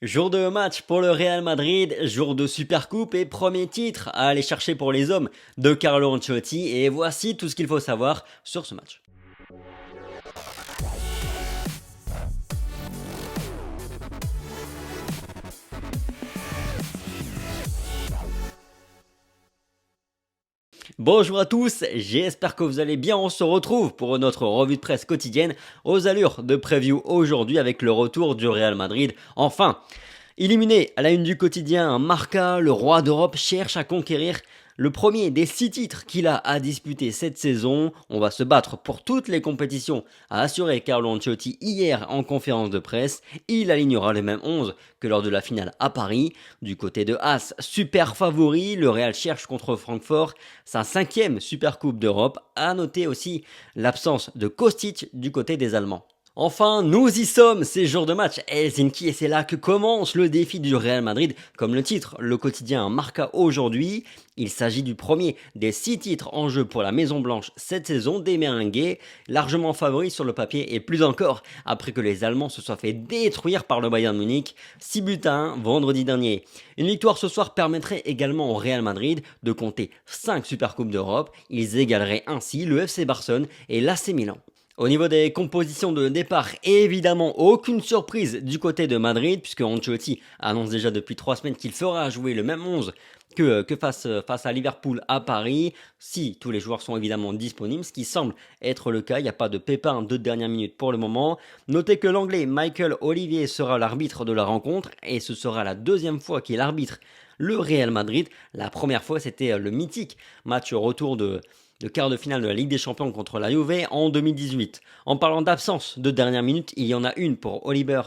Jour de match pour le Real Madrid, jour de Supercoupe et premier titre à aller chercher pour les hommes de Carlo Ancelotti et voici tout ce qu'il faut savoir sur ce match. Bonjour à tous, j'espère que vous allez bien, on se retrouve pour notre revue de presse quotidienne aux allures de preview aujourd'hui avec le retour du Real Madrid. Enfin, éliminé à la une du quotidien, Marca, le roi d'Europe, cherche à conquérir le premier des 6 titres qu'il a à disputer cette saison. On va se battre pour toutes les compétitions, a assuré Carlo Ancelotti hier en conférence de presse. Il alignera le même 11 que lors de la finale à Paris. Du côté de As, super favori, le Real cherche contre Francfort sa 5e Supercoupe d'Europe. A noter aussi l'absence de Kostic du côté des Allemands. Enfin, nous y sommes, c'est jour de match Helsinki et c'est là que commence le défi du Real Madrid. Comme le titre, le quotidien Marca aujourd'hui, il s'agit du premier des 6 titres en jeu pour la Maison Blanche cette saison des Merengues, largement favoris sur le papier et plus encore après que les Allemands se soient fait détruire par le Bayern Munich, 6 buts à 1 vendredi dernier. Une victoire ce soir permettrait également au Real Madrid de compter 5 Supercoupes d'Europe, ils égaleraient ainsi le FC Barcelone et l'AC Milan. Au niveau des compositions de départ, évidemment aucune surprise du côté de Madrid, puisque Ancelotti annonce déjà depuis 3 semaines qu'il fera jouer le même 11 que face à Liverpool à Paris, si tous les joueurs sont évidemment disponibles, ce qui semble être le cas, il n'y a pas de pépin de dernière minute pour le moment. Notez que l'anglais Michael Olivier sera l'arbitre de la rencontre, et ce sera la deuxième fois qu'il arbitre le Real Madrid. La première fois c'était le mythique match retour de quart de finale de la Ligue des Champions contre la Juve en 2018. En parlant d'absence de dernière minute, il y en a une pour Oliver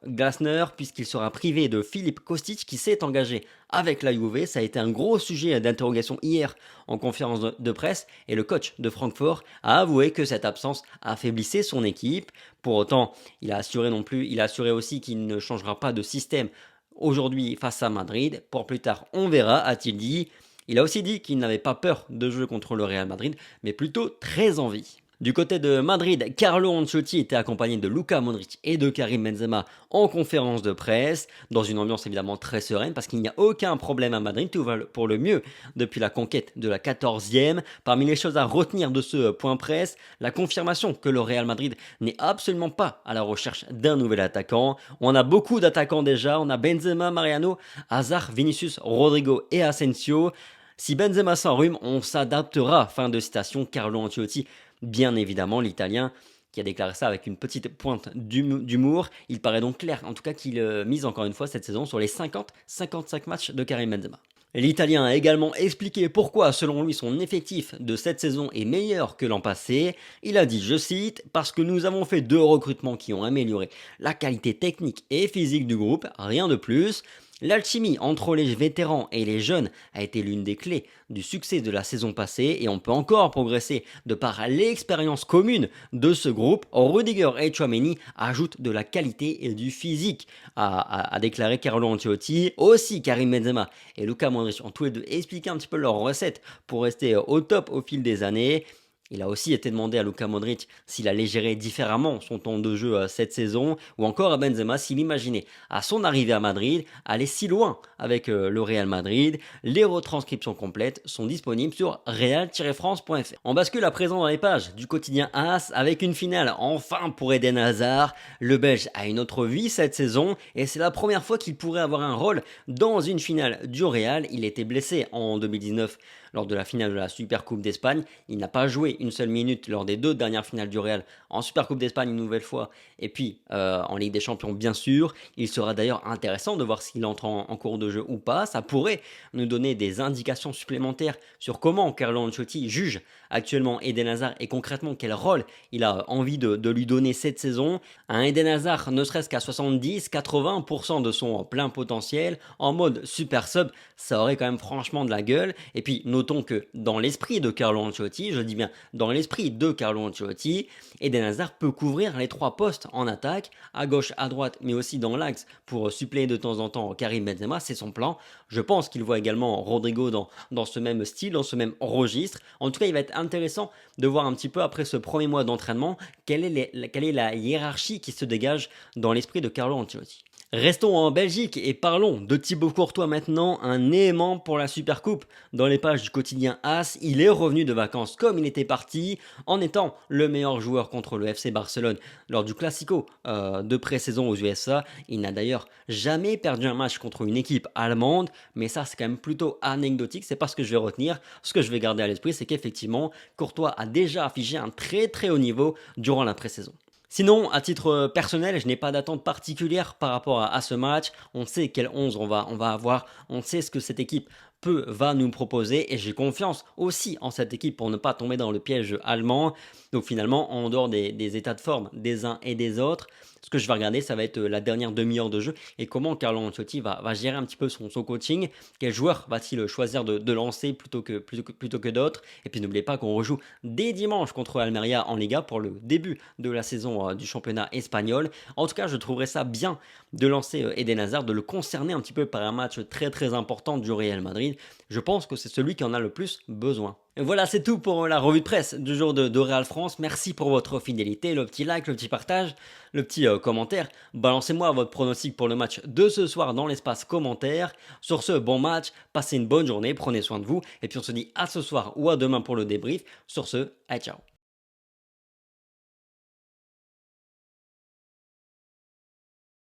Glasner, puisqu'il sera privé de Philippe Kostic qui s'est engagé avec la Juve. Ça a été un gros sujet d'interrogation hier en conférence de presse et le coach de Francfort a avoué que cette absence affaiblissait son équipe. Pour autant, il a assuré aussi qu'il ne changera pas de système aujourd'hui face à Madrid. Pour plus tard, on verra, a-t-il dit. Il a aussi dit qu'il n'avait pas peur de jouer contre le Real Madrid, mais plutôt très envie. Du côté de Madrid, Carlo Ancelotti était accompagné de Luka Modric et de Karim Benzema en conférence de presse, dans une ambiance évidemment très sereine parce qu'il n'y a aucun problème à Madrid, tout va pour le mieux depuis la conquête de la 14e. Parmi les choses à retenir de ce point presse, la confirmation que le Real Madrid n'est absolument pas à la recherche d'un nouvel attaquant. On a beaucoup d'attaquants déjà, on a Benzema, Mariano, Hazard, Vinicius, Rodrigo et Asensio. Si Benzema s'enrhume, on s'adaptera. Fin de citation, Carlo Ancelotti, bien évidemment, l'Italien, qui a déclaré ça avec une petite pointe d'humour. Il paraît donc clair, en tout cas, qu'il mise encore une fois cette saison sur les 50-55 matchs de Karim Benzema. L'Italien a également expliqué pourquoi, selon lui, son effectif de cette saison est meilleur que l'an passé. Il a dit, je cite, parce que nous avons fait 2 recrutements qui ont amélioré la qualité technique et physique du groupe, rien de plus. L'alchimie entre les vétérans et les jeunes a été l'une des clés du succès de la saison passée et on peut encore progresser de par l'expérience commune de ce groupe. Rudiger et Tchouaméni ajoutent de la qualité et du physique, a déclaré Carlo Ancelotti. Aussi Karim Benzema et Luka Modric ont tous les deux expliqué un petit peu leur recette pour rester au top au fil des années. Il a aussi été demandé à Luka Modric s'il allait gérer différemment son temps de jeu cette saison, ou encore à Benzema s'il imaginait, à son arrivée à Madrid, aller si loin avec le Real Madrid. Les retranscriptions complètes sont disponibles sur real-france.fr. On bascule à présent dans les pages du quotidien AS avec une finale enfin pour Eden Hazard. Le Belge a une autre vie cette saison et c'est la première fois qu'il pourrait avoir un rôle dans une finale du Real. Il était blessé en 2019 lors de la finale de la Supercoupe d'Espagne. Il n'a pas joué une seule minute lors des 2 dernières finales du Real en Supercoupe d'Espagne une nouvelle fois et puis en Ligue des Champions bien sûr. Il sera d'ailleurs intéressant de voir s'il entre en cours de jeu ou pas. Ça pourrait nous donner des indications supplémentaires sur comment Carlo Ancelotti juge actuellement Eden Hazard et concrètement quel rôle il a envie de lui donner cette saison. Un Eden Hazard ne serait-ce qu'à 70-80% de son plein potentiel en mode super sub, ça aurait quand même franchement de la gueule. Et puis notons que dans l'esprit de Carlo Ancelotti, je dis bien dans l'esprit de Carlo Ancelotti, Eden Hazard peut couvrir les 3 postes en attaque, à gauche, à droite, mais aussi dans l'axe pour suppléer de temps en temps Karim Benzema, c'est son plan. Je pense qu'il voit également Rodrigo dans ce même style, dans ce même registre. En tout cas, il va être intéressant de voir un petit peu après ce premier mois d'entraînement quelle est la hiérarchie qui se dégage dans l'esprit de Carlo Ancelotti. Restons en Belgique et parlons de Thibaut Courtois maintenant, un aimant pour la Supercoupe. Dans les pages du quotidien AS, il est revenu de vacances comme il était parti, en étant le meilleur joueur contre le FC Barcelone lors du Classico de pré-saison aux USA. Il n'a d'ailleurs jamais perdu un match contre une équipe allemande, mais ça c'est quand même plutôt anecdotique, c'est pas ce que je vais retenir. Ce que je vais garder à l'esprit, c'est qu'effectivement, Courtois a déjà affiché un très très haut niveau durant la pré-saison. Sinon, à titre personnel, je n'ai pas d'attente particulière par rapport à ce match. On sait quel 11 on va avoir, on sait ce que cette équipe va nous proposer et j'ai confiance aussi en cette équipe pour ne pas tomber dans le piège allemand. Donc finalement, en dehors des états de forme des uns et des autres, ce que je vais regarder, ça va être la dernière demi-heure de jeu et comment Carlo Ancelotti va gérer un petit peu son coaching. Quel joueur va-t-il choisir de lancer plutôt que d'autres. Et puis n'oubliez pas qu'on rejoue dès dimanche contre Almeria en Liga pour le début de la saison du championnat espagnol. En tout cas, je trouverais ça bien de lancer Eden Hazard, de le concerner un petit peu par un match très très important du Real Madrid. Je pense que c'est celui qui en a le plus besoin. Et voilà, c'est tout pour la revue de presse du jour de Real France. Merci pour votre fidélité, le petit like, le petit partage, le petit commentaire. Balancez-moi votre pronostic pour le match de ce soir dans l'espace commentaire. Sur ce, bon match, passez une bonne journée, prenez soin de vous. Et puis on se dit à ce soir ou à demain pour le débrief. Sur ce, ciao.